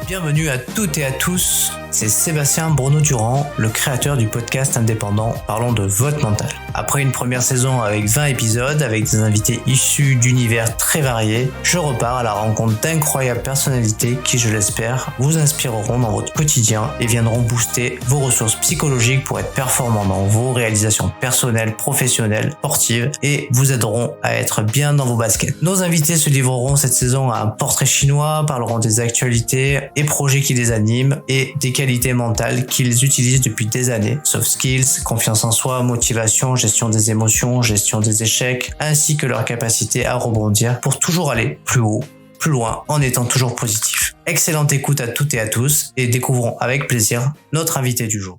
Bienvenue à toutes et à tous, c'est Sébastien Bruno-Durand, le créateur du podcast indépendant Parlons de votre mental. Après une première saison avec 20 épisodes, avec des invités issus d'univers très variés, je repars à la rencontre d'incroyables personnalités qui, je l'espère, vous inspireront dans votre quotidien et viendront booster vos ressources psychologiques pour être performants dans vos réalisations personnelles, professionnelles, sportives et vous aideront à être bien dans vos baskets. Nos invités se livreront cette saison à un portrait chinois, parleront des actualités et projets qui les animent et des qualités mentales qu'ils utilisent depuis des années. Soft skills, confiance en soi, motivation, gestion des émotions, gestion des échecs, ainsi que leur capacité à rebondir pour toujours aller plus haut, plus loin, en étant toujours positif. Excellente écoute à toutes et à tous et découvrons avec plaisir notre invité du jour.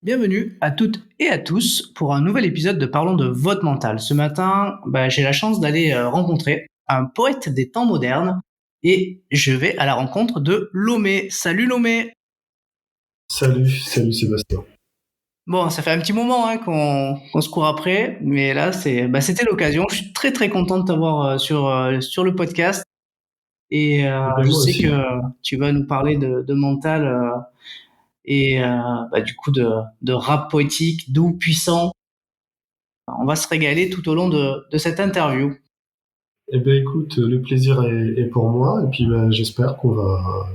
Bienvenue à toutes et à tous pour un nouvel épisode de Parlons de votre mental. Ce matin, j'ai la chance d'aller rencontrer un poète des temps modernes et je vais à la rencontre de Lomé. Salut Lomé. Salut Sébastien. Bon, ça fait un petit moment qu'on se court après, mais là c'était l'occasion. Je suis très très content de t'avoir sur le podcast et je Moi sais aussi. que tu vas nous parler de mental et du coup de rap poétique, doux, puissant. On va se régaler tout au long de cette interview. Eh ben écoute, le plaisir est pour moi et puis j'espère qu'on va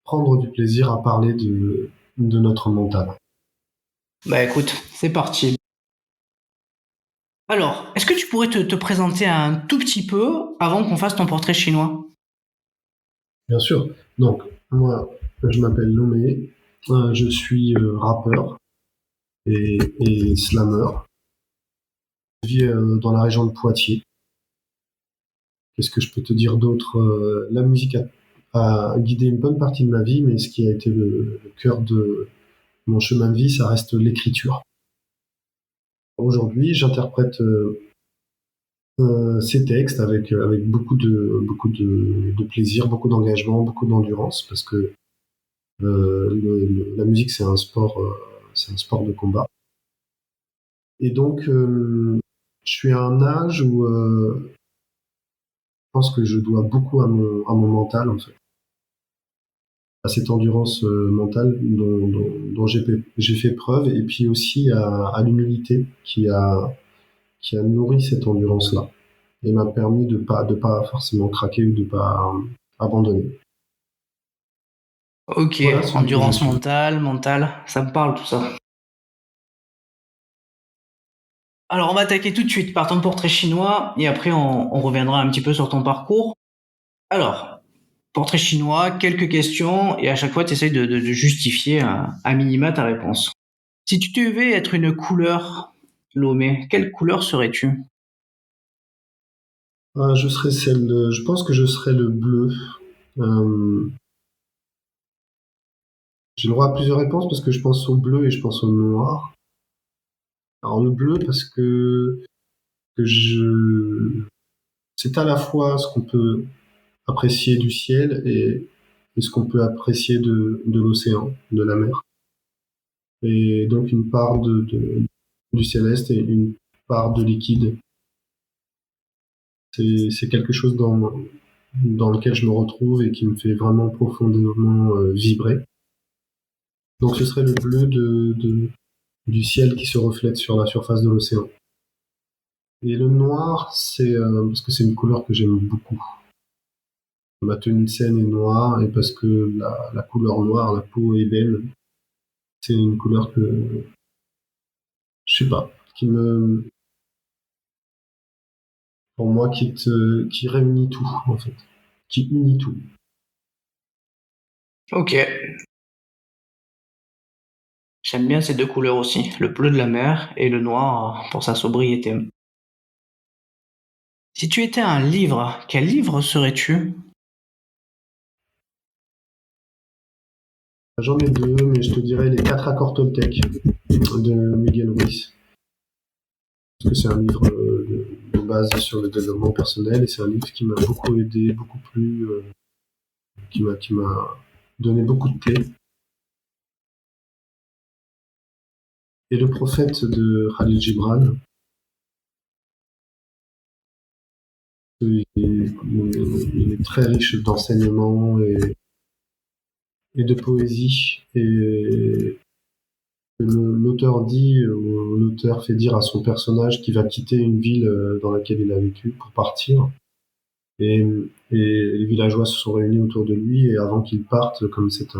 prendre du plaisir à parler de notre mental. Bah écoute, c'est parti. Alors, est-ce que tu pourrais te présenter un tout petit peu avant qu'on fasse ton portrait chinois? Bien sûr. Donc moi, je m'appelle Lomé, je suis rappeur et slammer. Je vis dans la région de Poitiers. Qu'est-ce que je peux te dire d'autre? La musique a guidé une bonne partie de ma vie, mais ce qui a été le cœur de mon chemin de vie, ça reste l'écriture. Aujourd'hui, j'interprète ces textes avec beaucoup de plaisir, beaucoup d'engagement, beaucoup d'endurance, parce que la musique c'est un sport de combat. Et donc, je suis à un âge où je pense que je dois beaucoup à mon mental, en fait, à cette endurance mentale dont j'ai fait preuve, et puis aussi à l'humilité qui a nourri cette endurance-là et m'a permis de pas forcément craquer ou de pas abandonner. Ok, Voilà celui que je endurance suis. mentale, ça me parle tout ça. Alors on va attaquer tout de suite par ton portrait chinois et après on reviendra un petit peu sur ton parcours. Alors, portrait chinois, quelques questions et à chaque fois tu essayes de justifier à minima ta réponse. Si tu devais être une couleur, Lomé, quelle couleur serais-tu? Je pense que je serais le bleu. Euh, j'ai le droit à plusieurs réponses parce que je pense au bleu et je pense au noir. Alors le bleu parce que c'est à la fois ce qu'on peut apprécier du ciel et ce qu'on peut apprécier de l'océan, de la mer. Et donc une part du céleste et une part de liquide. C'est quelque chose dans lequel je me retrouve et qui me fait vraiment profondément vibrer. Donc ce serait le bleu du ciel qui se reflète sur la surface de l'océan. Et le noir, c'est parce que c'est une couleur que j'aime beaucoup. Ma tenue de scène est noire et parce que la couleur noire, la peau est belle, c'est une couleur que, je sais pas, pour moi, qui réunit tout, en fait, qui unit tout. Ok, j'aime bien ces deux couleurs aussi, le bleu de la mer et le noir pour sa sobriété. Si tu étais un livre, quel livre serais-tu? J'en ai deux, mais je te dirais les 4 accords Toltec de Miguel Ruiz. Parce que c'est un livre de base sur le développement personnel et c'est un livre qui m'a beaucoup aidé, beaucoup plu, qui m'a donné beaucoup de clés. et le prophète de Khalil Gibran. Il est très riche d'enseignements et de poésie. Et l'auteur l'auteur fait dire à son personnage qu'il va quitter une ville dans laquelle il a vécu pour partir. Et, et les villageois se sont réunis autour de lui et avant qu'il parte, comme c'est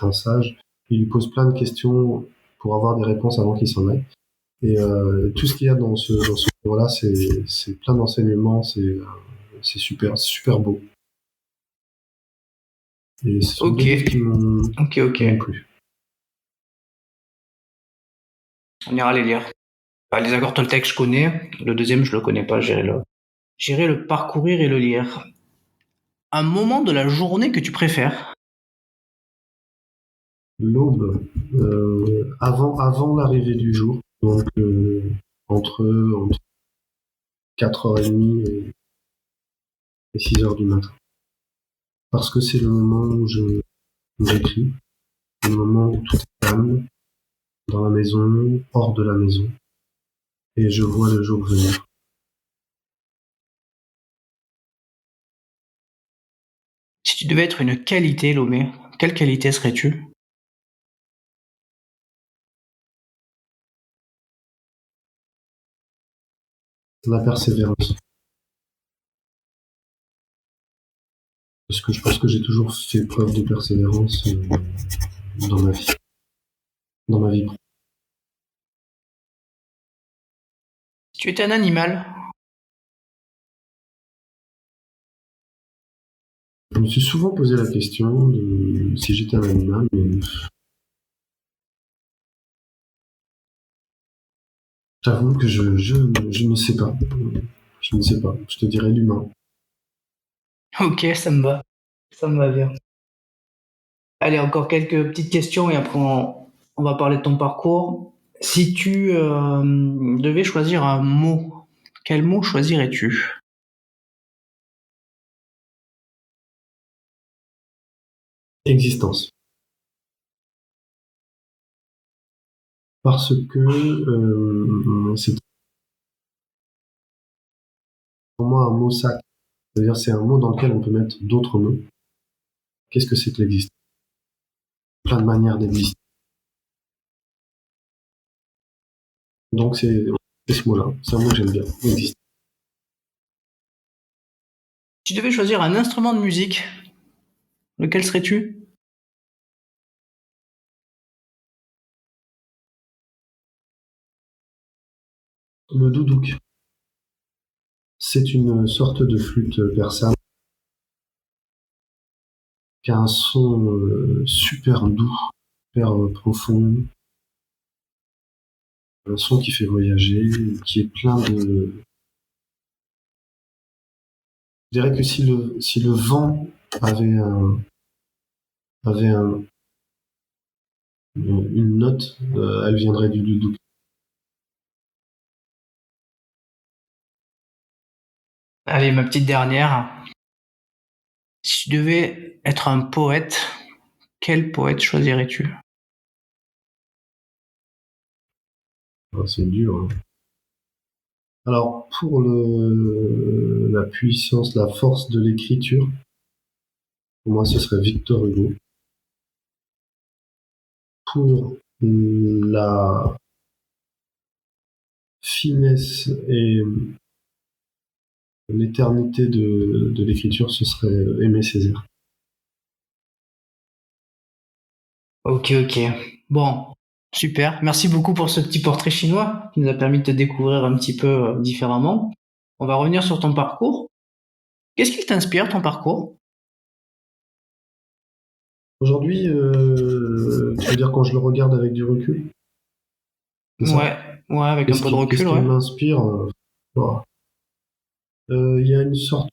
un sage, il lui pose plein de questions pour avoir des réponses avant qu'il s'en aille. Et tout ce qu'il y a dans ce livre-là, c'est plein d'enseignements, c'est super beau. Et ce sont deux livres qui m'ont plu. On ira les lire. Les accords Toltec, je connais. Le deuxième, je le connais pas. J'irai le parcourir et le lire. Un moment de la journée que tu préfères? L'aube, avant l'arrivée du jour, donc entre 4h30 et 6h du matin. Parce que c'est le moment où j'écris, le moment où tout est calme, dans la maison, hors de la maison, et je vois le jour venir. Si tu devais être une qualité, Lomé, quelle qualité serais-tu? La persévérance. Parce que je pense que j'ai toujours fait preuve de persévérance dans ma vie. Dans ma vie. Si tu étais un animal? Je me suis souvent posé la question de si j'étais un animal, mais j'avoue que je ne sais pas. Je ne sais pas. Je te dirais l'humain. Ok, ça me va. Ça me va bien. Allez, encore quelques petites questions et après on va parler de ton parcours. Si tu devais choisir un mot, quel mot choisirais-tu? Existence. Parce que c'est pour moi un mot sac. C'est-à-dire c'est un mot dans lequel on peut mettre d'autres mots. Qu'est-ce que c'est que l'existence? Plein de manières d'exister. Donc c'est ce mot-là. C'est un mot que j'aime bien. Existe. Si tu devais choisir un instrument de musique, lequel serais-tu? Le doudouk. C'est une sorte de flûte persane qui a un son super doux, super profond, un son qui fait voyager, qui est plein de... Je dirais que si le vent avait une note, elle viendrait du doudouk. Allez, ma petite dernière. Si tu devais être un poète, quel poète choisirais-tu? Ah, c'est dur. Hein. Alors, pour la puissance, la force de l'écriture, pour moi, ce serait Victor Hugo. Pour la finesse et l'éternité de l'écriture, ce serait Aimé Césaire. Ok. Bon, super. Merci beaucoup pour ce petit portrait chinois qui nous a permis de te découvrir un petit peu différemment. On va revenir sur ton parcours. Qu'est-ce qui t'inspire, ton parcours? Aujourd'hui, tu veux dire quand je le regarde avec du recul? C'est ça? Ouais, avec un peu de recul, Qu'est-ce qui ouais. m'inspire? Voilà. Il y a une sorte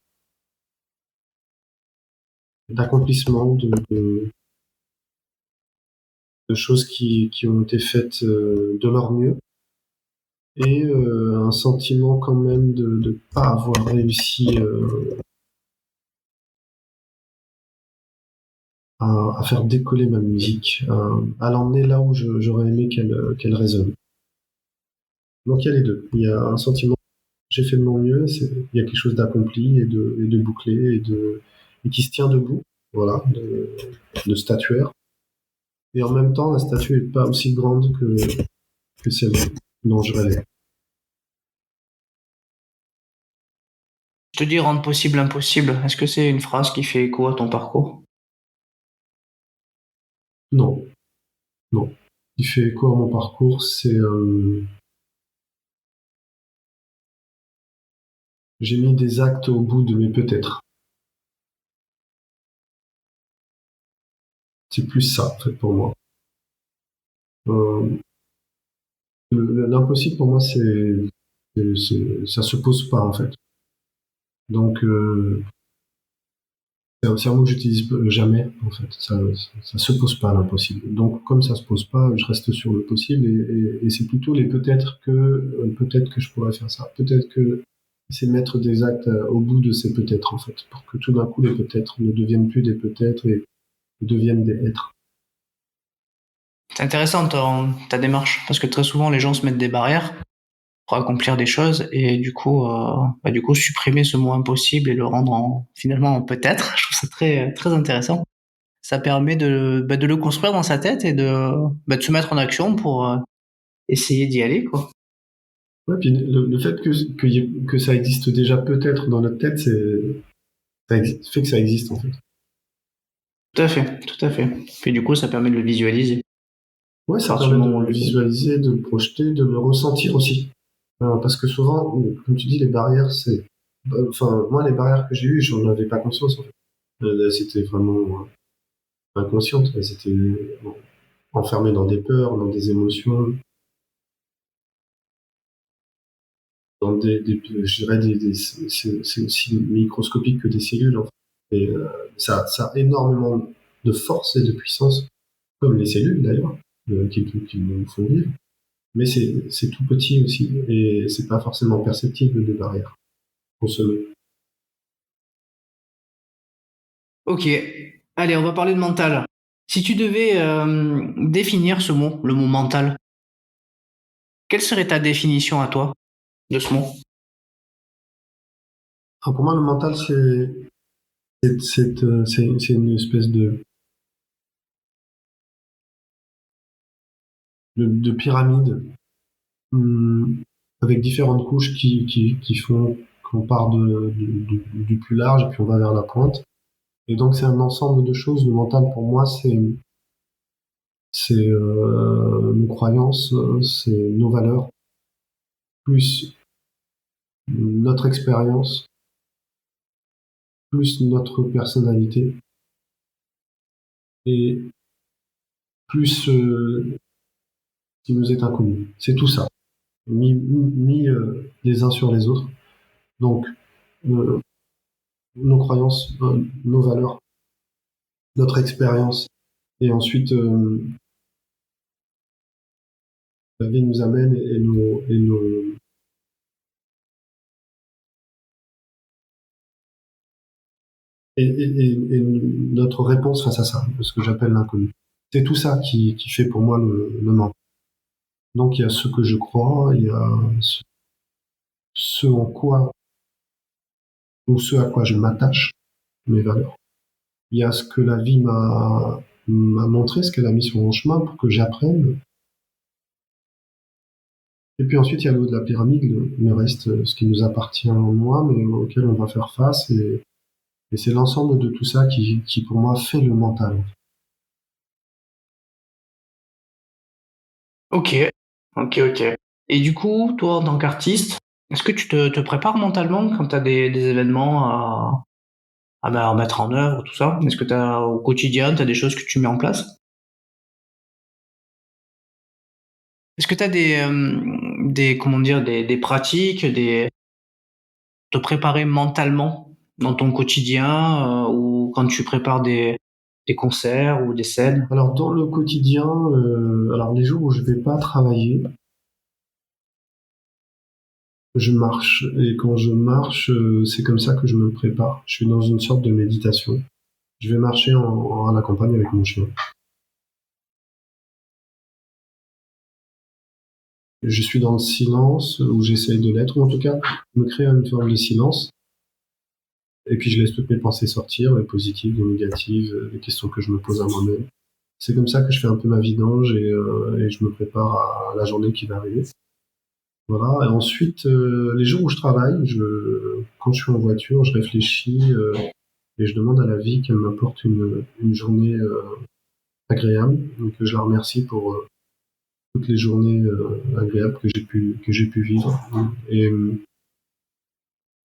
d'accomplissement, de choses qui ont été faites de leur mieux, et un sentiment quand même de ne pas avoir réussi à faire décoller ma musique, à l'emmener là où j'aurais aimé qu'elle résonne. Donc il y a les deux. Il y a un sentiment, j'ai fait de mon mieux, il y a quelque chose d'accompli et de bouclé et qui se tient debout, voilà, de statuaire. Et en même temps, la statue est pas aussi grande que celle dont je rêvais. Je te dis rendre possible l'impossible. Est-ce que c'est une phrase qui fait écho à ton parcours? Non, non. Ce qui fait écho à mon parcours, c'est j'ai mis des actes au bout de mes peut-être. C'est plus ça, en fait, pour moi. Euh, L'impossible, pour moi, ça se pose pas, en fait. Donc, c'est un mot que j'utilise jamais, en fait. Ça se pose pas, l'impossible. Donc, comme ça se pose pas, je reste sur le possible et c'est plutôt les peut-être que je pourrais faire ça. Peut-être que c'est mettre des actes au bout de ces peut-être, en fait, pour que tout d'un coup, les peut-être ne deviennent plus des peut-être et deviennent des êtres. C'est intéressant ta démarche, parce que très souvent les gens se mettent des barrières pour accomplir des choses et du coup supprimer ce mot impossible et le rendre finalement en peut-être. Je trouve ça très intéressant. Ça permet de le construire dans sa tête et de se mettre en action pour essayer d'y aller, quoi. Ouais, puis le fait que ça existe déjà peut-être dans notre tête, fait que ça existe, en fait. Tout à fait, tout à fait. Puis du coup, ça permet de le visualiser. Ouais, À ça partir permet du de moment où on le le vit. visualiser, de le projeter, de le ressentir aussi. Parce que souvent, comme tu dis, les barrières, enfin, moi, les barrières que j'ai eues, j'en avais pas conscience, en fait. Elles étaient vraiment inconscientes. Elles étaient enfermées dans des peurs, dans des émotions, dans je dirais, c'est aussi microscopique que des cellules, en fait. Et ça a énormément de force et de puissance, comme les cellules, d'ailleurs, qui nous font vivre. Mais c'est tout petit aussi, et c'est pas forcément perceptible de barrière qu'on se met. Ok, allez, on va parler de mental. Si tu devais définir ce mot, le mot mental, quelle serait ta définition à toi de ce mot? Alors pour moi, le mental, c'est une espèce de pyramide, hum, avec différentes couches qui font qu'on part du plus large et puis on va vers la pointe. Et donc c'est un ensemble de choses. Le mental, pour moi, c'est nos croyances, c'est nos valeurs, plus notre expérience, plus notre personnalité, et plus ce qui nous est inconnu. C'est tout ça, mis les uns sur les autres. Donc, euh, nos croyances, nos valeurs, notre expérience, et ensuite la vie nous amène et notre réponse face à ça, ce que j'appelle l'inconnu. C'est tout ça qui fait pour moi le mental. Donc il y a ce que je crois, il y a ce en quoi ou ce à quoi je m'attache, mes valeurs. Il y a ce que la vie m'a montré, ce qu'elle a mis sur mon chemin pour que j'apprenne. Et puis ensuite, il y a le haut de la pyramide, le reste, ce qui nous appartient en moi, mais auquel on va faire face. Et c'est l'ensemble de tout ça qui, pour moi, fait le mental. Ok, ok. Et du coup, toi, en tant qu'artiste, est-ce que tu te prépares mentalement quand tu as des événements à mettre en œuvre, tout ça? Est-ce que au quotidien, tu as des choses que tu mets en place? Est-ce que tu as comment dire, des pratiques, te préparer mentalement dans ton quotidien ou quand tu prépares des concerts ou des scènes? Alors, dans le quotidien, alors les jours où je vais pas travailler, je marche. Et quand je marche, c'est comme ça que je me prépare. Je suis dans une sorte de méditation. Je vais marcher à la campagne avec mon chien. je suis dans le silence, ou j'essaye de l'être, ou en tout cas, me créer une forme de silence. Et puis je laisse toutes mes pensées sortir, les positives, les négatives, les questions que je me pose à moi-même. C'est comme ça que je fais un peu ma vidange et je me prépare à la journée qui va arriver. Voilà. Et ensuite, les jours où je travaille, quand je suis en voiture, je réfléchis et je demande à la vie qu'elle m'apporte une journée agréable. Donc je la remercie pour toutes les journées agréables que j'ai pu vivre. Et,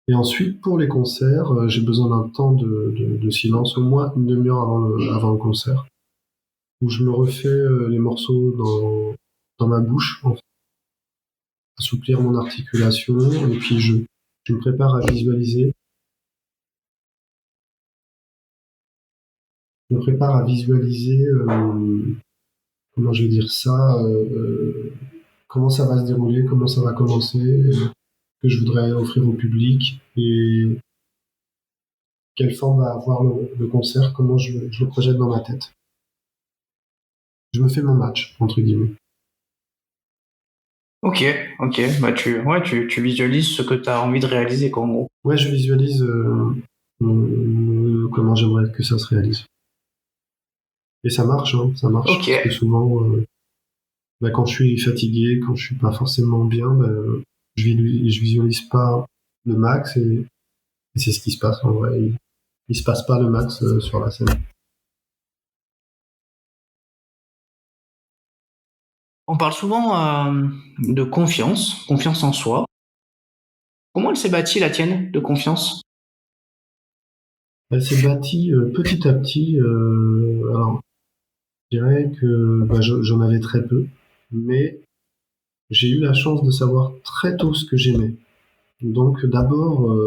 et ensuite, pour les concerts, j'ai besoin d'un temps de silence, au moins une demi-heure avant le concert, où je me refais les morceaux dans ma bouche, en fait, assouplir mon articulation, et puis je me prépare à visualiser. Je me prépare à visualiser, comment je vais dire ça, comment ça va se dérouler, comment ça va commencer, que je voudrais offrir au public, et quelle forme va avoir le concert, comment je le projette dans ma tête. Je me fais mon match, entre guillemets. Ok, bah tu visualises ce que tu as envie de réaliser, quoi, en gros. Ouais, je visualise comment j'aimerais que ça se réalise. Et ça marche, hein, ça marche. Ok. Parce que souvent, quand je suis fatigué, quand je suis pas forcément bien, je visualise pas le max, et c'est ce qui se passe en vrai. Il se passe pas le max sur la scène. On parle souvent de confiance en soi. Comment elle s'est bâtie, la tienne, de confiance? Elle s'est bâtie petit à petit. Alors, je dirais que j'en avais très peu, mais j'ai eu la chance de savoir très tôt ce que j'aimais. Donc d'abord,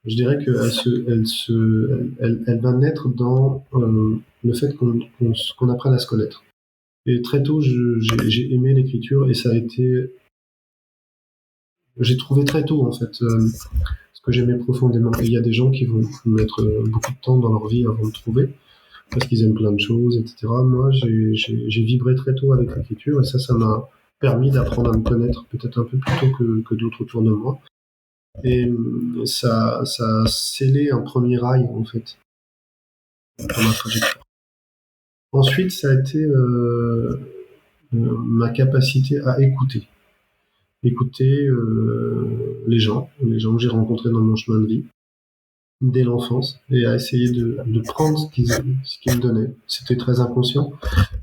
je dirais elle va naître dans le fait qu'on apprenne à se connaître. Et très tôt, j'ai aimé l'écriture, et ça a été, j'ai trouvé très tôt en fait ce que j'aimais profondément. Et il y a des gens qui vont mettre beaucoup de temps dans leur vie avant de trouver, parce qu'ils aiment plein de choses, etc. Moi, j'ai vibré très tôt avec l'écriture, et ça m'a permis d'apprendre à me connaître peut-être un peu plus tôt que d'autres autour de moi. Et ça a scellé un premier rail, en fait, dans ma trajectoire. Ensuite, ça a été ma capacité à écouter. Écouter les gens que j'ai rencontrés dans mon chemin de vie, dès l'enfance, et à essayer de prendre ce qu'ils me donnaient. C'était très inconscient,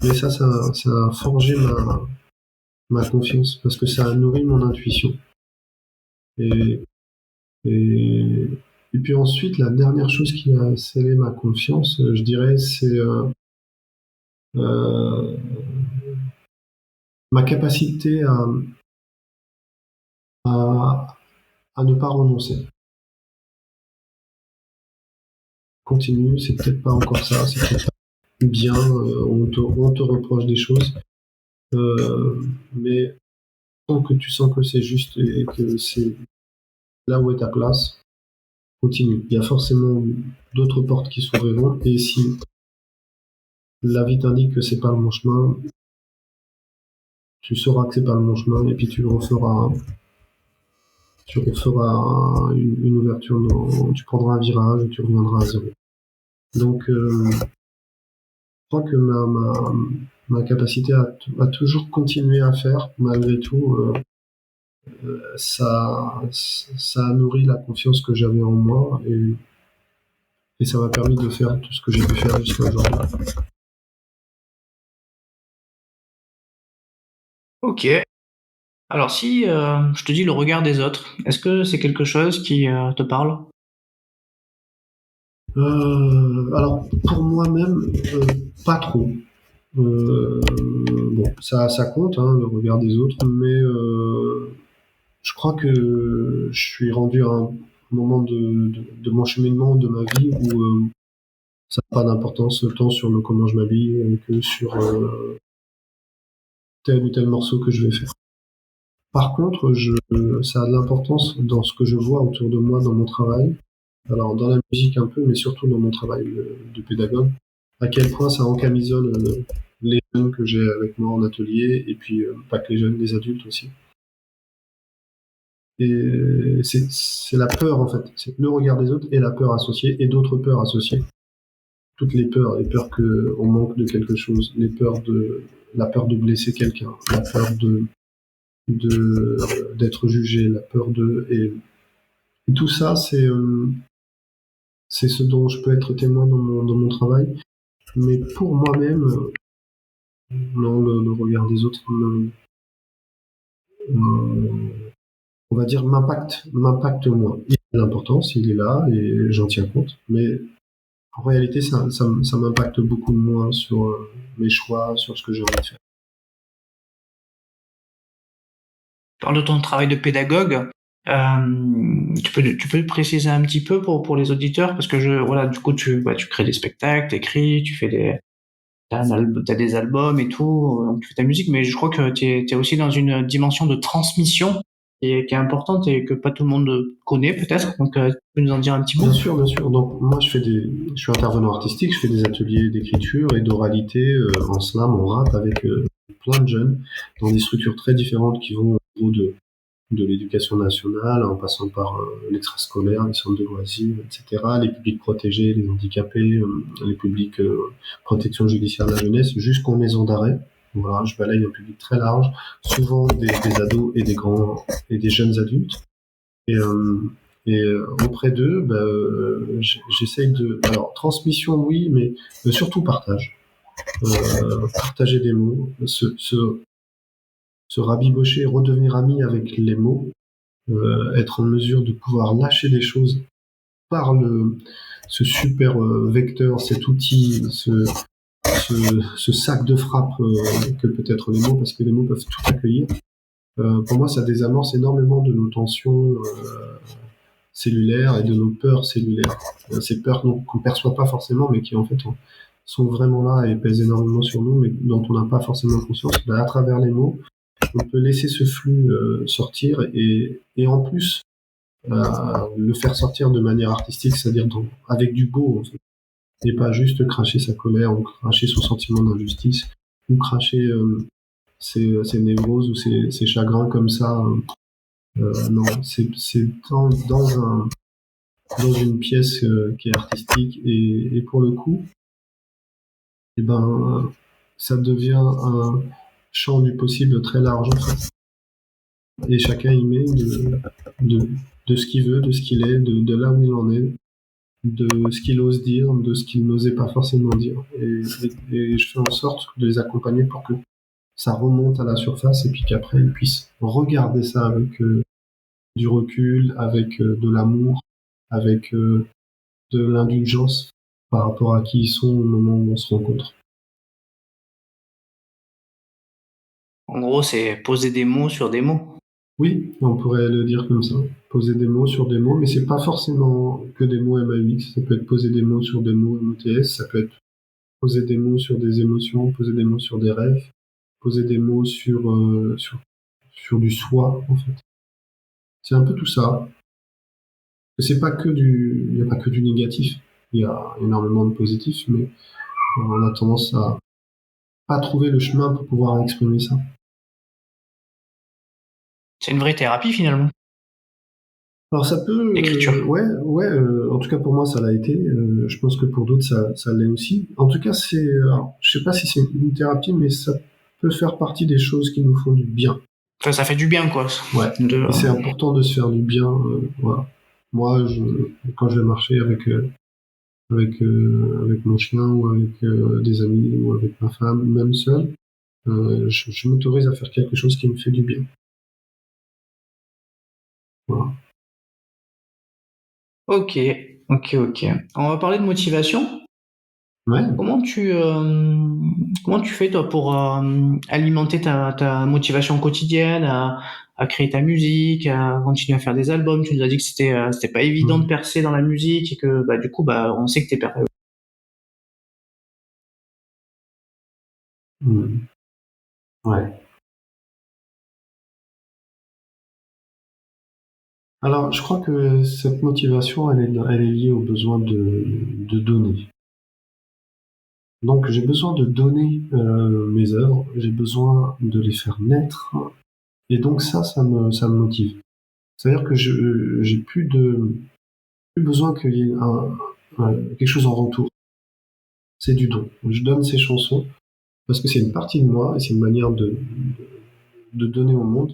mais ça a forgé ma confiance, parce que ça a nourri mon intuition. Et, et, et puis ensuite, la dernière chose qui a scellé ma confiance, je dirais, c'est euh, ma capacité à, à ne pas renoncer. Continue, c'est peut-être pas encore ça, c'est peut-être pas bien, on te reproche des choses, mais tant que tu sens que c'est juste et que c'est là où est ta place, continue. Il y a forcément d'autres portes qui s'ouvriront, et si la vie t'indique que c'est pas le bon chemin, tu sauras que c'est pas le bon chemin, et puis tu referas une ouverture, tu prendras un virage et tu reviendras à zéro. Donc, je crois que ma capacité à toujours continuer à faire, malgré tout, ça a nourri la confiance que j'avais en moi, et ça m'a permis de faire tout ce que j'ai pu faire jusqu'à aujourd'hui. Ok. Alors si je te dis le regard des autres, est-ce que c'est quelque chose qui te parle? Alors, pour moi-même, pas trop. Bon, ça compte, hein, le regard des autres, mais je crois que je suis rendu à un moment de mon cheminement, de ma vie, où ça n'a pas d'importance tant sur comment je m'habille que sur tel ou tel morceau que je vais faire. Par contre, ça a de l'importance dans ce que je vois autour de moi dans mon travail. Alors, dans la musique un peu, mais surtout dans mon travail de pédagogue, à quel point ça encamisole les jeunes que j'ai avec moi en atelier, et puis pas que les jeunes, les adultes aussi. Et c'est la peur, en fait. C'est le regard des autres et la peur associée, et d'autres peurs associées. Toutes les peurs qu'on manque de quelque chose, la peur de blesser quelqu'un, la peur d'être jugé, la peur et tout ça, c'est ce dont je peux être témoin dans mon travail. Mais pour moi-même, non, le regard des autres, on va dire, m'impacte moins. Il a de l'importance, il est là et j'en tiens compte. Mais en réalité, ça m'impacte beaucoup moins sur mes choix, sur ce que j'ai envie de faire. Tu parles de ton travail de pédagogue. Tu peux préciser un petit peu pour les auditeurs parce que voilà, du coup, tu crées des spectacles, t'écris, t'as des albums et tout, donc tu fais ta musique, mais je crois que t'es aussi dans une dimension de transmission qui est importante et que pas tout le monde connaît peut-être. Donc, tu peux nous en dire un petit mot? Bien sûr, bien sûr. Donc moi, je suis intervenant artistique, je fais des ateliers d'écriture et d'oralité en slam, en rap, avec plein de jeunes dans des structures très différentes qui vont au niveau de l'éducation nationale, en passant par l'extrascolaire, les centres de loisirs, etc., les publics protégés, les handicapés, les publics protection judiciaire de la jeunesse, jusqu'en maison d'arrêt. Voilà, je balaye un public très large, souvent des ados et des grands et des jeunes adultes. Et, auprès d'eux, j'essaye alors transmission oui, mais surtout partage. Partager des mots, se rabibocher, redevenir ami avec les mots, être en mesure de pouvoir lâcher des choses par ce super vecteur, cet outil, ce sac de frappe que peut être les mots, parce que les mots peuvent tout accueillir. Pour moi, ça désamorce énormément de nos tensions cellulaires et de nos peurs cellulaires. Ces peurs qu'on ne perçoit pas forcément, mais qui en fait sont vraiment là et pèsent énormément sur nous, mais dont on n'a pas forcément conscience. À travers les mots, on peut laisser ce flux sortir et en plus le faire sortir de manière artistique, c'est-à-dire avec du beau, en fait. Et pas juste cracher sa colère ou cracher son sentiment d'injustice ou cracher ses névroses ou ses chagrins comme ça. Non, c'est dans une pièce qui est artistique et pour le coup, eh ben, ça devient un champ du possible très large en fait. Et chacun y met de ce qu'il veut, de ce qu'il est, de là où il en est, de ce qu'il ose dire, de ce qu'il n'osait pas forcément dire. Et je fais en sorte de les accompagner pour que ça remonte à la surface et puis qu'après ils puissent regarder ça avec du recul, avec de l'amour, avec de l'indulgence par rapport à qui ils sont au moment où on se rencontre. En gros, c'est poser des mots sur des mots. Oui, on pourrait le dire comme ça. Poser des mots sur des mots, mais c'est pas forcément que des mots MAUX. Ça peut être poser des mots sur des mots MOTS, ça peut être poser des mots sur des émotions, poser des mots sur des rêves, poser des mots sur du soi, en fait. C'est un peu tout ça. Il n'y a pas que du négatif. Il y a énormément de positif, mais on a tendance à pas trouver le chemin pour pouvoir exprimer ça. C'est une vraie thérapie finalement. Alors ça peut, L'écriture. ouais. En tout cas pour moi ça l'a été. Je pense que pour d'autres ça l'est aussi. En tout cas je sais pas si c'est une thérapie, mais ça peut faire partie des choses qui nous font du bien. Enfin, ça fait du bien quoi. Ouais. Et c'est important de se faire du bien. Voilà. Moi, quand je vais marcher avec mon chien ou avec des amis ou avec ma femme, même seul, je m'autorise à faire quelque chose qui me fait du bien. Voilà. Ok. On va parler de motivation. Ouais. Comment tu fais toi pour alimenter ta motivation quotidienne à créer ta musique, à continuer à faire des albums? Tu nous as dit que c'était pas évident de percer dans la musique et que du coup on sait que t'es percé. Ouais. Alors, je crois que cette motivation, elle est liée au besoin de donner. Donc j'ai besoin de donner mes œuvres, j'ai besoin de les faire naître, et donc ça me motive. C'est-à-dire que j'ai plus besoin qu'il y ait quelque chose en retour. C'est du don. Je donne ces chansons parce que c'est une partie de moi et c'est une manière de donner au monde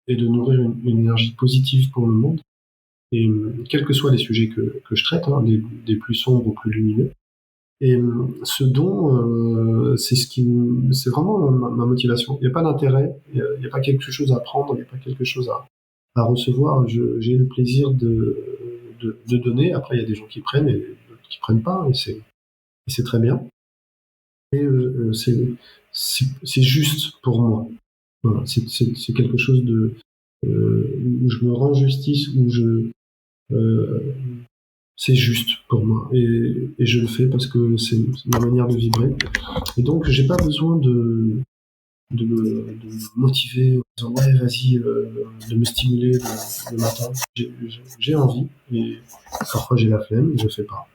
et de nourrir une énergie positive pour le monde. Et quels que soient les sujets que je traite, hein, des plus sombres aux plus lumineux. Et ce don, c'est vraiment ma motivation. Il n'y a pas d'intérêt, il n'y a pas quelque chose à prendre, il n'y a pas quelque chose à recevoir. J'ai le plaisir de donner. Après, il y a des gens qui prennent et d'autres qui prennent pas, et c'est très bien. Et c'est juste pour moi. Voilà, c'est quelque chose où je me rends justice, euh, c'est juste pour moi, et je le fais parce que c'est ma manière de vibrer. Et donc j'ai pas besoin de me motiver en disant ouais vas-y, de me stimuler le matin. J'ai envie, et parfois j'ai la flemme, je fais pas.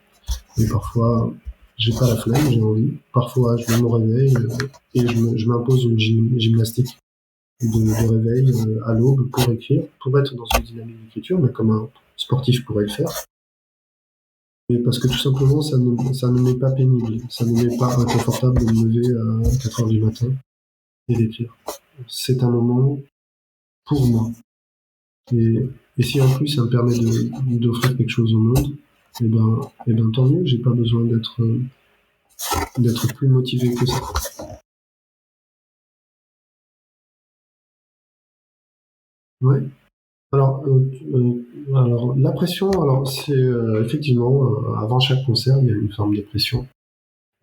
Et parfois j'ai pas la flemme, j'ai envie. Parfois je me réveille, et je m'impose une gymnastique de réveil à l'aube pour écrire, pour être dans une dynamique d'écriture, mais comme un sportif pourrait le faire. Et parce que tout simplement, ça ne m'est pas pénible, ça ne m'est pas inconfortable de me lever à 4 heures du matin et d'écrire. C'est un moment pour moi. Et si en plus ça me permet d'offrir quelque chose au monde, et ben tant mieux, j'ai pas besoin d'être plus motivé que ça. Ouais. Alors, la pression, alors c'est effectivement, avant chaque concert, il y a une forme de pression.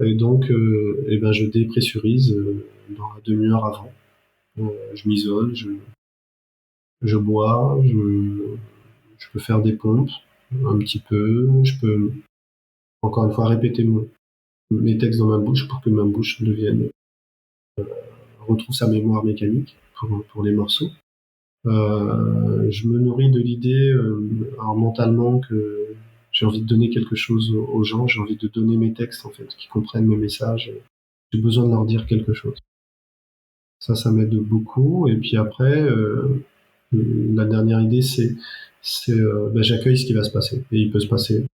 Et donc, je dépressurise dans la demi-heure avant. Je m'isole, je bois, je peux faire des pompes un petit peu, je peux encore une fois répéter mes textes dans ma bouche pour que ma bouche retrouve sa mémoire mécanique pour les morceaux. Je me nourris de l'idée, alors mentalement, que j'ai envie de donner quelque chose aux gens, j'ai envie de donner mes textes en fait, qu'ils comprennent mes messages. J'ai besoin de leur dire quelque chose. Ça m'aide beaucoup. Et puis après, la dernière idée, j'accueille ce qui va se passer. Et il peut se passer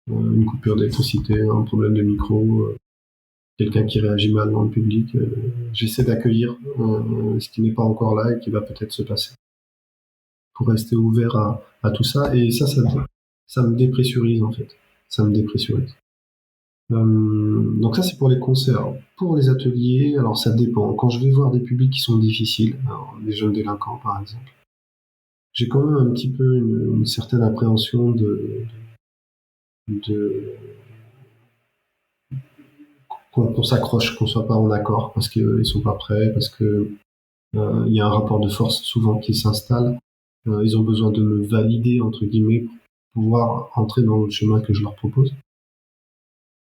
une coupure d'électricité, un problème de micro, quelqu'un qui réagit mal dans le public. J'essaie d'accueillir ce qui n'est pas encore là et qui va peut-être se passer, pour rester ouvert à tout ça. Et ça me dépressurise en fait. Ça me dépressurise. Donc ça, c'est pour les concerts. Pour les ateliers, alors ça dépend. Quand je vais voir des publics qui sont difficiles, alors des jeunes délinquants par exemple, j'ai quand même un petit peu une certaine appréhension de qu'on s'accroche, qu'on soit pas en accord parce qu'ils sont pas prêts, parce que il y a un rapport de force souvent qui s'installe. Ils ont besoin de me valider entre guillemets pour pouvoir entrer dans le chemin que je leur propose.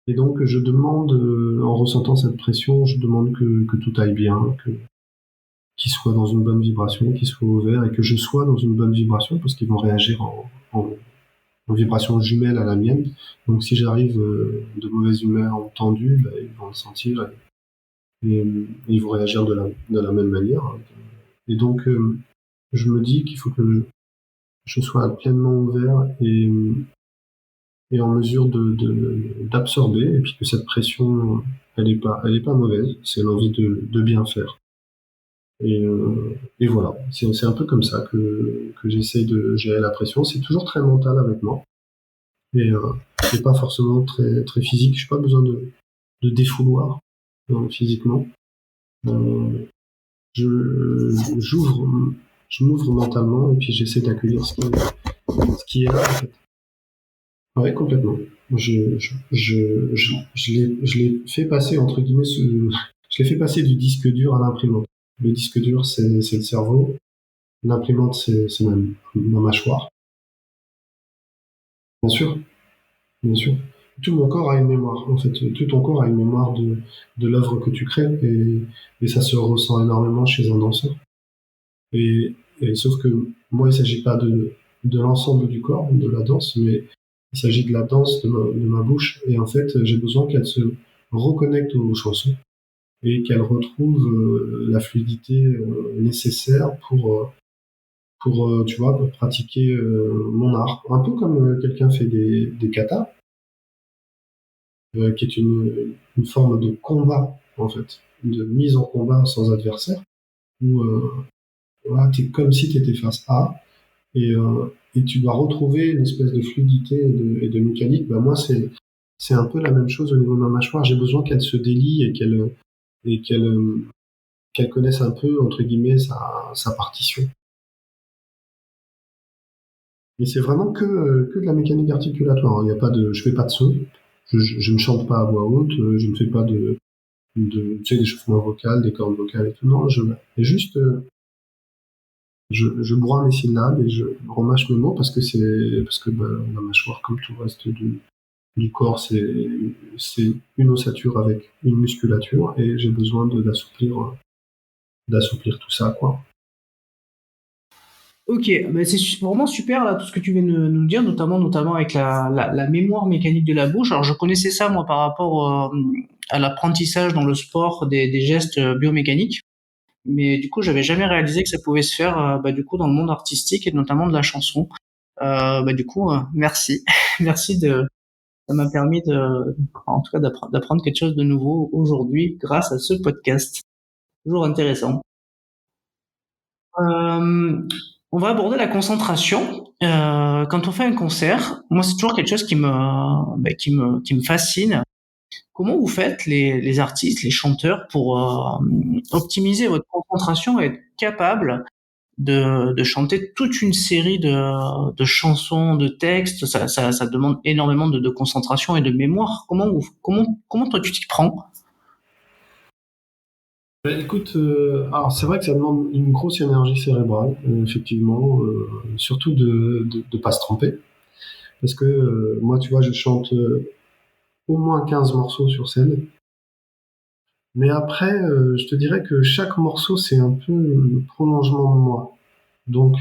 Et donc je demande, en ressentant cette pression, je demande que tout aille bien, qu'ils soient dans une bonne vibration, qu'ils soient ouverts et que je sois dans une bonne vibration parce qu'ils vont réagir en vibration jumelle à la mienne. Donc si j'arrive de mauvaise humeur, tendue, ils vont le sentir, et ils vont réagir de la même manière. Et donc je me dis qu'il faut que je sois pleinement ouvert et en mesure d'absorber, et puis que cette pression, elle est pas mauvaise, c'est l'envie de bien faire. Et voilà, c'est un peu comme ça que j'essaye de gérer la pression. C'est toujours très mental avec moi, et c'est pas forcément très, très physique. Je n'ai pas besoin de défouloir physiquement. Euh, j'ouvre, je m'ouvre mentalement, et puis j'essaie d'accueillir ce qui est là, en fait. Ouais, complètement. Je l'ai fait passer, entre guillemets, je l'ai fait passer du disque dur à l'imprimante. Le disque dur, c'est le cerveau. L'imprimante, c'est ma mâchoire. Bien sûr, bien sûr. Tout mon corps a une mémoire, en fait. Tout ton corps a une mémoire de l'œuvre que tu crées, et ça se ressent énormément chez un danseur. Et sauf que moi, il ne s'agit pas de l'ensemble du corps, de la danse, mais Il s'agit de la danse de ma bouche. Et en fait, j'ai besoin qu'elle se reconnecte aux chansons et qu'elle retrouve la fluidité nécessaire pour tu vois, pour pratiquer mon art. Un peu comme quelqu'un fait des katas, qui est une forme de combat, en fait, de mise en combat sans adversaire, où voilà, t'es comme si tu étais face à, et tu dois retrouver une espèce de fluidité et de mécanique. Bah, moi, c'est un peu la même chose au niveau de ma mâchoire. J'ai besoin qu'elle se délie et qu'elle connaisse un peu, entre guillemets, sa partition. Mais c'est vraiment que de la mécanique articulatoire. Il y a pas de, je fais pas de son. Je ne chante pas à voix haute. Je ne fais pas tu sais, d'échauffement vocal, des cordes vocales et tout. Non, et juste, je broie mes syllabes et je remâche mes mots parce que bah, la mâchoire, comme tout le reste du corps, c'est une ossature avec une musculature et j'ai besoin d'assouplir tout ça, quoi. Ok, bah c'est vraiment super là tout ce que tu viens de nous dire, notamment avec la mémoire mécanique de la bouche. Alors je connaissais ça moi par rapport à l'apprentissage dans le sport des gestes biomécaniques, mais du coup j'avais jamais réalisé que ça pouvait se faire bah, du coup dans le monde artistique et notamment de la chanson. Bah, du coup merci, merci ça m'a permis en tout cas d'apprendre quelque chose de nouveau aujourd'hui grâce à ce podcast. Toujours intéressant. Euh, on va aborder la concentration. Quand on fait un concert, moi c'est toujours quelque chose qui me fascine. Comment vous faites les artistes, les chanteurs pour optimiser votre concentration et être capable de chanter toute une série de chansons, de textes? Ça demande énormément de concentration et de mémoire. Comment toi tu t'y prends? Bah, écoute, alors c'est vrai que ça demande une grosse énergie cérébrale, effectivement, surtout de pas se tromper. Parce que moi, tu vois, je chante au moins 15 morceaux sur scène. Mais après, je te dirais que chaque morceau, c'est un peu le prolongement de moi. Donc,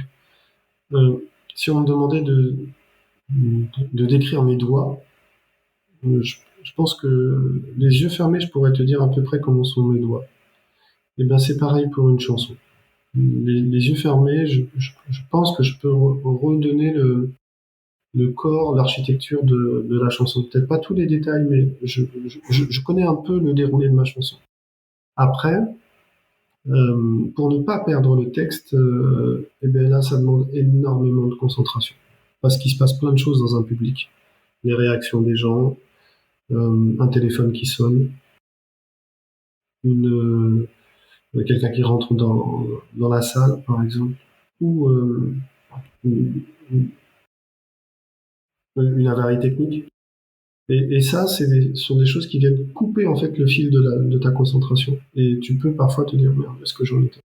euh, si on me demandait de décrire mes doigts, je pense que les yeux fermés, je pourrais te dire à peu près comment sont mes doigts. Et ben c'est pareil pour une chanson. Les yeux fermés, je pense que je peux redonner le corps, l'architecture de la chanson. Peut-être pas tous les détails, mais je connais un peu le déroulé de ma chanson. Après, pour ne pas perdre le texte, et bien là, ça demande énormément de concentration. Parce qu'il se passe plein de choses dans un public. Les réactions des gens, un téléphone qui sonne, quelqu'un qui rentre dans la salle, par exemple, ou une, une avarie technique. Et ça, sont des choses qui viennent couper en fait le fil de ta concentration. Et tu peux parfois te dire, merde, est-ce que j'en étais?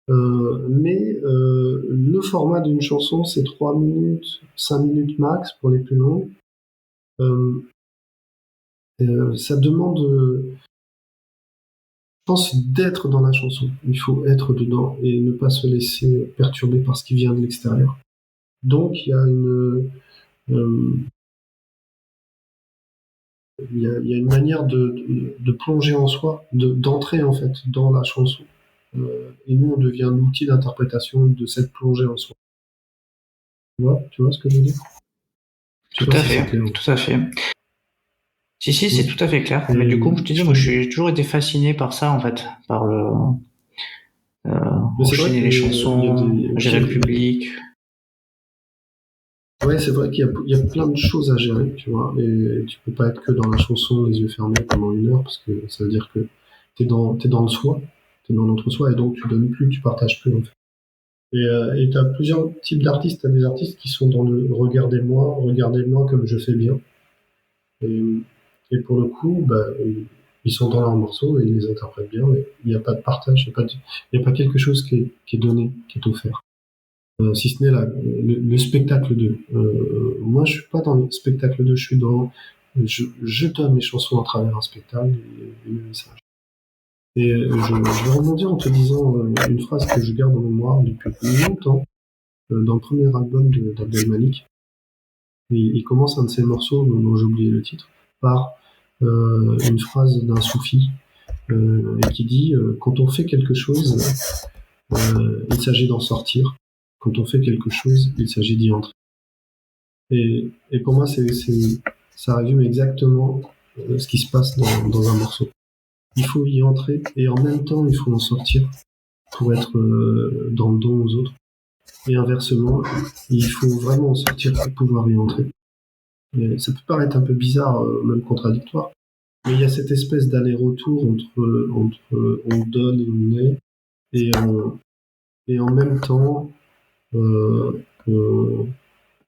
Mais le format d'une chanson, c'est 3 minutes, 5 minutes max pour les plus longues. Ça demande, je pense, d'être dans la chanson. Il faut être dedans et ne pas se laisser perturber par ce qui vient de l'extérieur. Donc, euh, il y a une manière de plonger en soi, d'entrer en fait dans la chanson. Et nous, on devient l'outil d'interprétation de cette plongée en soi. Tu vois ce que je veux dire? Je Tout sais pas à si c'est fait, clair. tout à fait. Si, c'est tout à fait clair. Mais du Et coup, je te dis, moi, j'ai toujours été fasciné par ça, en fait, par mais c'est vrai enchaîner que les il y a chansons, des, gérer le public. ouais, c'est vrai qu'il y a plein de choses à gérer, tu vois, et tu peux pas être que dans la chanson les yeux fermés pendant 1 heure parce que ça veut dire que t'es dans le soi, t'es dans l'entre-soi et donc tu donnes plus, tu partages plus en fait. Et t'as plusieurs types d'artistes, t'as des artistes qui sont dans le regardez-moi comme je fais bien. Et, et pour le coup, bah, ils sont dans leurs morceaux et ils les interprètent bien, mais il n'y a pas de partage, il y a pas quelque chose qui est donné, qui est offert. Si ce n'est le spectacle 2. Moi, je suis pas dans le spectacle 2, je suis dans... Je donne mes chansons à travers un spectacle et le message. Et je vais rebondir en te disant une phrase que je garde en mémoire depuis longtemps, dans le premier album d'Abdel Malik. Il commence un de ses morceaux, dont j'ai oublié le titre, par une phrase d'un soufi qui dit quand on fait quelque chose, il s'agit d'en sortir. Quand on fait quelque chose, il s'agit d'y entrer. Et pour moi, ça résume exactement ce qui se passe dans un morceau. Il faut y entrer et en même temps, il faut en sortir pour être dans le don aux autres. Et inversement, il faut vraiment en sortir pour pouvoir y entrer. Et ça peut paraître un peu bizarre, même contradictoire, mais il y a cette espèce d'aller-retour entre on donne et on est, et en même temps, euh, on,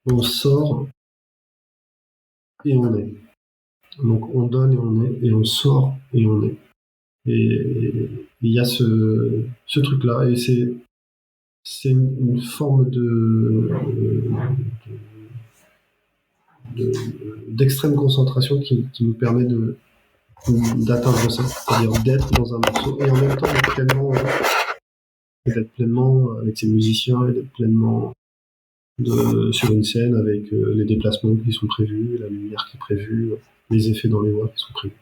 on sort et on est. Donc on donne et on est, et on sort et on est. Et il y a ce truc-là, et c'est une forme d'extrême concentration qui nous permet d'atteindre ça, c'est-à-dire d'être dans un morceau et en même temps d'être pleinement avec ses musiciens et d'être pleinement sur une scène avec les déplacements qui sont prévus, la lumière qui est prévue, les effets dans les voix qui sont prévus.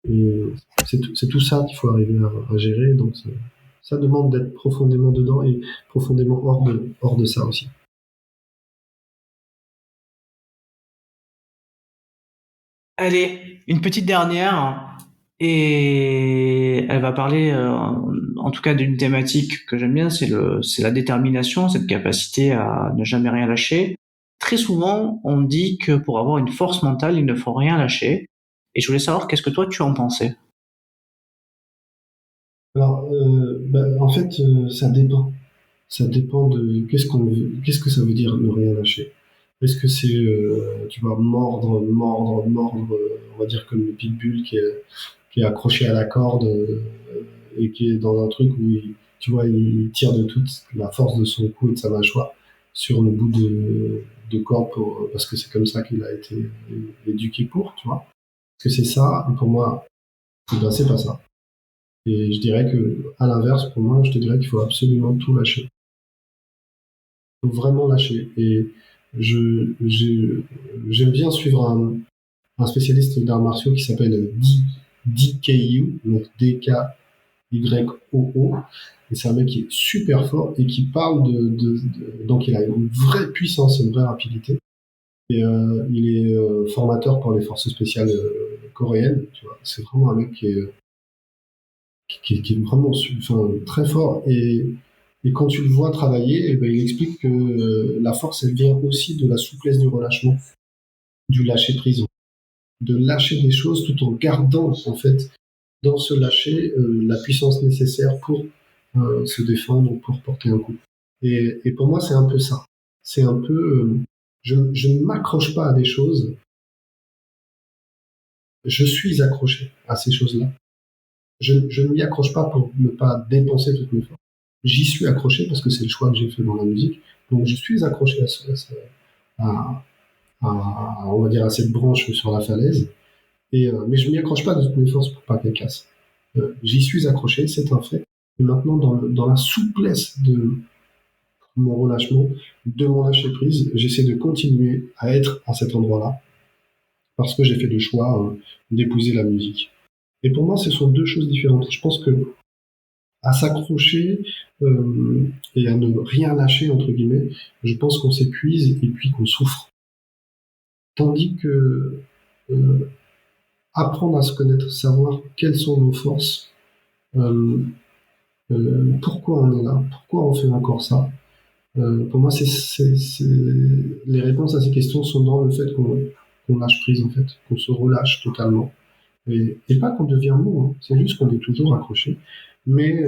Et c'est tout ça qu'il faut arriver à gérer, donc ça demande d'être profondément dedans et profondément hors de ça aussi. Allez, une petite dernière, et elle va parler, en tout cas, d'une thématique que j'aime bien, c'est la détermination, cette capacité à ne jamais rien lâcher. Très souvent, on dit que pour avoir une force mentale, il ne faut rien lâcher. Et je voulais savoir qu'est-ce que toi tu en pensais. Alors, en fait, ça dépend. Ça dépend de qu'est-ce que ça veut dire ne rien lâcher. Est-ce que c'est, tu vois, mordre, on va dire comme le pitbull qui est accroché à la corde et qui est dans un truc où tu vois, il tire de toute la force de son cou et de sa mâchoire sur le bout de corde parce que c'est comme ça qu'il a été éduqué pour, tu vois. Est-ce que c'est ça? Et pour moi, eh ben, c'est pas ça. Et je dirais que, à l'inverse, pour moi, je te dirais qu'il faut absolument tout lâcher. Il faut vraiment lâcher. Et j'aime bien suivre un spécialiste d'arts martiaux qui s'appelle DKU, donc DKYOO. Et c'est un mec qui est super fort et qui parle donc il a une vraie puissance, une vraie rapidité. Et il est formateur pour les forces spéciales coréennes. Tu vois. C'est vraiment un mec qui est vraiment enfin, très fort. Et quand tu le vois travailler, eh ben, il explique que la force, elle vient aussi de la souplesse du relâchement, du lâcher prise, de lâcher des choses tout en gardant en fait dans ce lâcher la puissance nécessaire pour se défendre, pour porter un coup. Et pour moi, c'est un peu ça. C'est un peu, je ne m'accroche pas à des choses, je suis accroché à ces choses-là. Je ne m'y accroche pas pour ne pas dépenser toutes mes forces. J'y suis accroché parce que c'est le choix que j'ai fait dans la musique. Donc je suis accroché à, on va dire à cette branche sur la falaise. Mais je ne m'y accroche pas de toutes mes forces pour pas qu'elle casse. J'y suis accroché, c'est un fait. Et maintenant, dans la souplesse de mon relâchement, de mon lâcher prise, j'essaie de continuer à être à cet endroit-là parce que j'ai fait le choix d'épouser la musique. Et pour moi, ce sont deux choses différentes. Je pense que à s'accrocher et à ne rien lâcher, entre guillemets, je pense qu'on s'épuise et puis qu'on souffre. Tandis que euh, apprendre à se connaître, savoir quelles sont nos forces, euh, pourquoi on est là, pourquoi on fait encore ça, pour moi, les réponses à ces questions sont dans le fait qu'on lâche prise, en fait, qu'on se relâche totalement. Et pas qu'on devient mou, hein. C'est juste qu'on est toujours accroché. Mais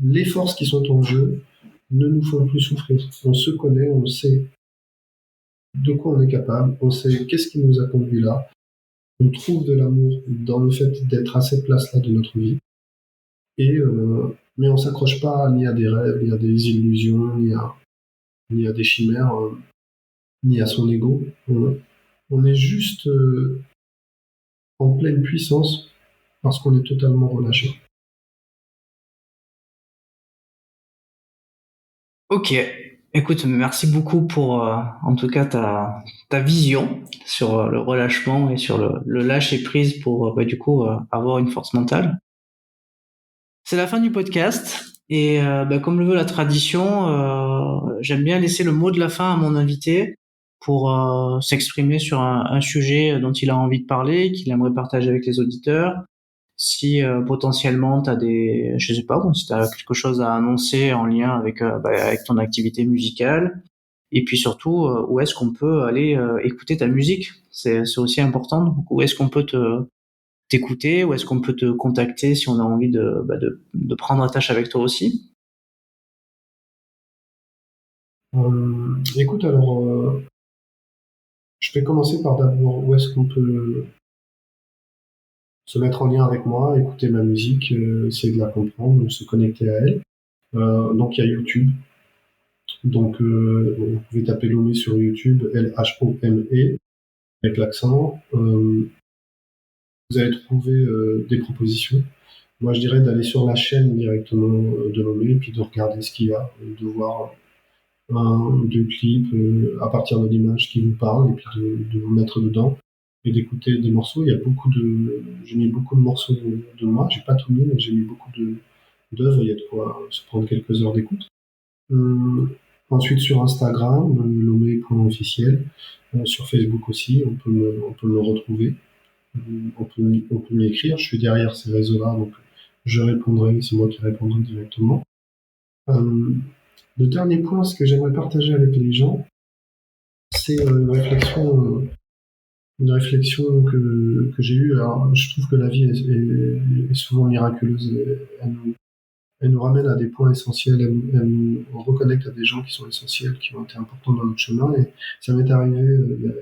les forces qui sont en jeu ne nous font plus souffrir. On se connaît, on sait de quoi on est capable, on sait qu'est-ce qui nous a conduit là. On trouve de l'amour dans le fait d'être à cette place-là de notre vie. Mais on s'accroche pas ni à des rêves, ni à des illusions, ni à des chimères, ni à son ego. On est juste en pleine puissance parce qu'on est totalement relâché. Ok, Écoute, merci beaucoup pour, en tout cas, ta vision sur le relâchement et sur le lâcher prise pour, du coup, avoir une force mentale. C'est la fin du podcast et comme le veut la tradition, j'aime bien laisser le mot de la fin à mon invité pour s'exprimer sur un sujet dont il a envie de parler, qu'il aimerait partager avec les auditeurs. Si potentiellement tu as je sais pas, bon, si tu as quelque chose à annoncer en lien avec, avec ton activité musicale, et puis surtout, où est-ce qu'on peut aller écouter ta musique? C'est aussi important. Donc, où est-ce qu'on peut t'écouter? Où est-ce qu'on peut te contacter si on a envie de prendre attache avec toi aussi? Écoute, alors, je vais commencer par d'abord où est-ce qu'on peut se mettre en lien avec moi, écouter ma musique, essayer de la comprendre, se connecter à elle. Donc il y a YouTube. Donc vous pouvez taper Lomé sur YouTube, Lhome, avec l'accent. Vous allez trouver des propositions. Moi, je dirais d'aller sur la chaîne directement de Lomé, puis de regarder ce qu'il y a, de voir un ou deux clips à partir de l'image qui vous parle, et puis de vous mettre dedans et d'écouter des morceaux. J'ai mis beaucoup de morceaux de moi. J'ai pas tout mis, mais j'ai mis beaucoup d'œuvres. Il y a de quoi se prendre quelques heures d'écoute. Hum, Ensuite sur Instagram, lomé.officiel. Sur Facebook aussi, on peut me retrouver. On peut m'y écrire. Je suis derrière ces réseaux-là, donc je répondrai, c'est moi qui répondrai directement. Euh, le dernier point, ce que j'aimerais partager avec les gens, c'est une réflexion que j'ai eue. Alors, je trouve que la vie est souvent miraculeuse. Elle nous ramène à des points essentiels, on reconnecte à des gens qui sont essentiels, qui ont été importants dans notre chemin. Et ça m'est arrivé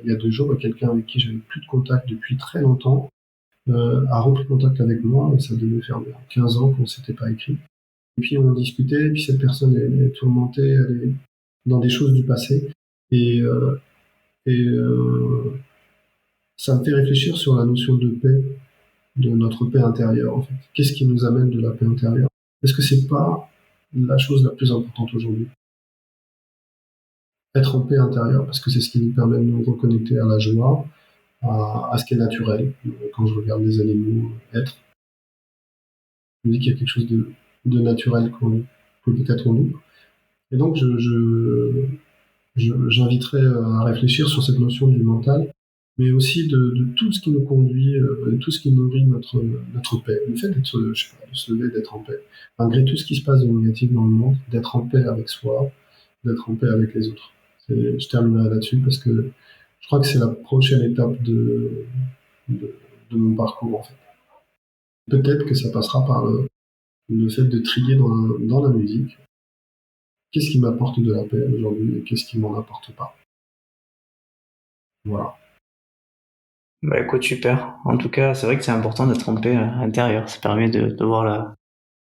il y a 2 jours, quelqu'un avec qui j'avais plus de contact depuis très longtemps a repris contact avec moi. Ça devait faire 15 ans qu'on ne s'était pas écrit. Et puis on discutait, et puis cette personne est tourmentée, elle est dans des choses du passé. Et, euh, et ça me fait réfléchir sur la notion de paix, de notre paix intérieure en fait. Qu'est-ce qui nous amène de la paix intérieure? Est-ce que c'est pas la chose la plus importante aujourd'hui? Être en paix intérieure, parce que c'est ce qui nous permet de nous reconnecter à la joie, à ce qui est naturel. Quand je regarde les animaux être, je me dis qu'il y a quelque chose de naturel que peut-être en nous. Et donc j'inviterais à réfléchir sur cette notion du mental, mais aussi de tout ce qui nous conduit, tout ce qui nourrit notre paix. Le fait d'être, je sais pas, de se lever, d'être en paix, malgré tout ce qui se passe de négatif dans le monde, d'être en paix avec soi, d'être en paix avec les autres. Je terminerai là-dessus parce que je crois que c'est la prochaine étape de, de mon parcours en fait. Peut-être que ça passera par le fait de trier dans la musique. Qu'est-ce qui m'apporte de la paix aujourd'hui et qu'est-ce qui m'en apporte pas? Voilà. Bah écoute, super. En tout cas, c'est vrai que c'est important d'être en paix intérieure. Ça permet de voir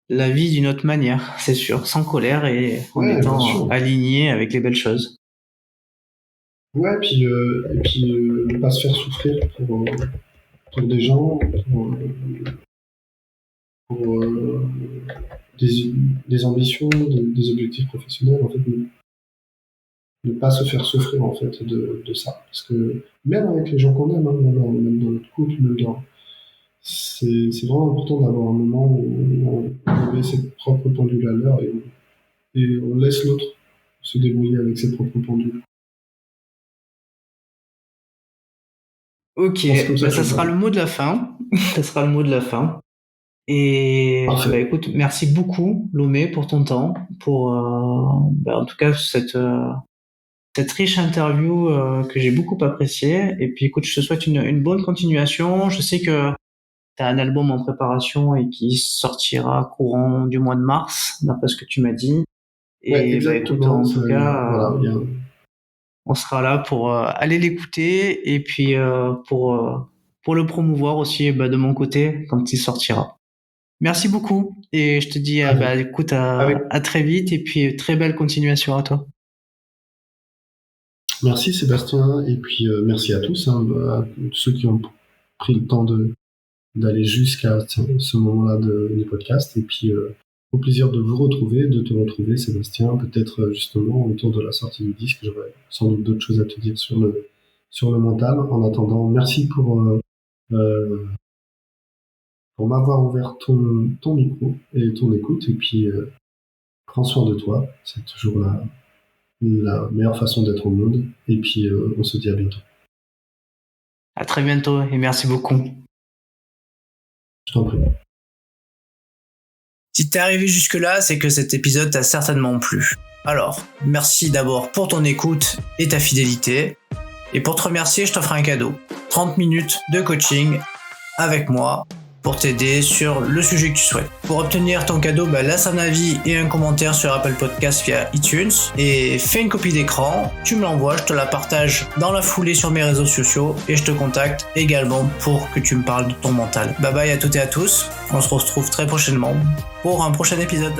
la vie d'une autre manière, c'est sûr, sans colère et en Ouais, bien étant sûr. aligné avec les belles choses. Ouais, et puis ne pas se faire souffrir pour des gens, pour des, des ambitions, des objectifs professionnels. En fait, ne pas se faire souffrir en fait de ça. Parce que même avec les gens qu'on aime, hein, même dans notre couple, c'est vraiment important d'avoir un moment où on met ses propres pendules à l'heure et on laisse l'autre se débrouiller avec ses propres pendules. Ok, Bon, c'est comme ça bah que je ça le sera le vois. mot de la fin. Ça sera le mot de la fin. Et bah Parfait. écoute, merci beaucoup Lomé pour ton temps, pour en tout cas cette riche interview que j'ai beaucoup appréciée. Et puis écoute, je te souhaite une bonne continuation. Je sais que tu as un album en préparation et qui sortira courant du mois de mars, d'après ce que tu m'as dit. Ouais, Et bah écoute, exactement. en tout cas, Voilà, on sera là pour aller l'écouter et puis pour le promouvoir aussi de mon côté quand il sortira. Merci beaucoup et je te dis avec, écoute avec. à très vite et puis très belle continuation à toi. Merci Sébastien, et puis merci à tous, hein, à ceux qui ont pris le temps d'aller jusqu'à ce moment-là du podcast. Et puis au plaisir de vous retrouver, de te retrouver, Sébastien, peut-être justement autour de la sortie du disque. J'aurais sans doute d'autres choses à te dire sur le mental. En attendant, merci pour m'avoir ouvert ton micro et ton écoute. Et puis, prends soin de toi. C'est toujours la meilleure façon d'être au monde. Et puis, on se dit à bientôt. À très bientôt et merci beaucoup. Je t'en prie. Si t'es arrivé jusque-là, c'est que cet épisode t'a certainement plu. Alors, merci d'abord pour ton écoute et ta fidélité. Et pour te remercier, je t'offre un cadeau. 30 minutes de coaching avec moi pour t'aider sur le sujet que tu souhaites. Pour obtenir ton cadeau, laisse un avis et un commentaire sur Apple Podcast via iTunes et fais une copie d'écran, tu me l'envoies, je te la partage dans la foulée sur mes réseaux sociaux et je te contacte également pour que tu me parles de ton mental. Bye bye à toutes et à tous, on se retrouve très prochainement pour un prochain épisode.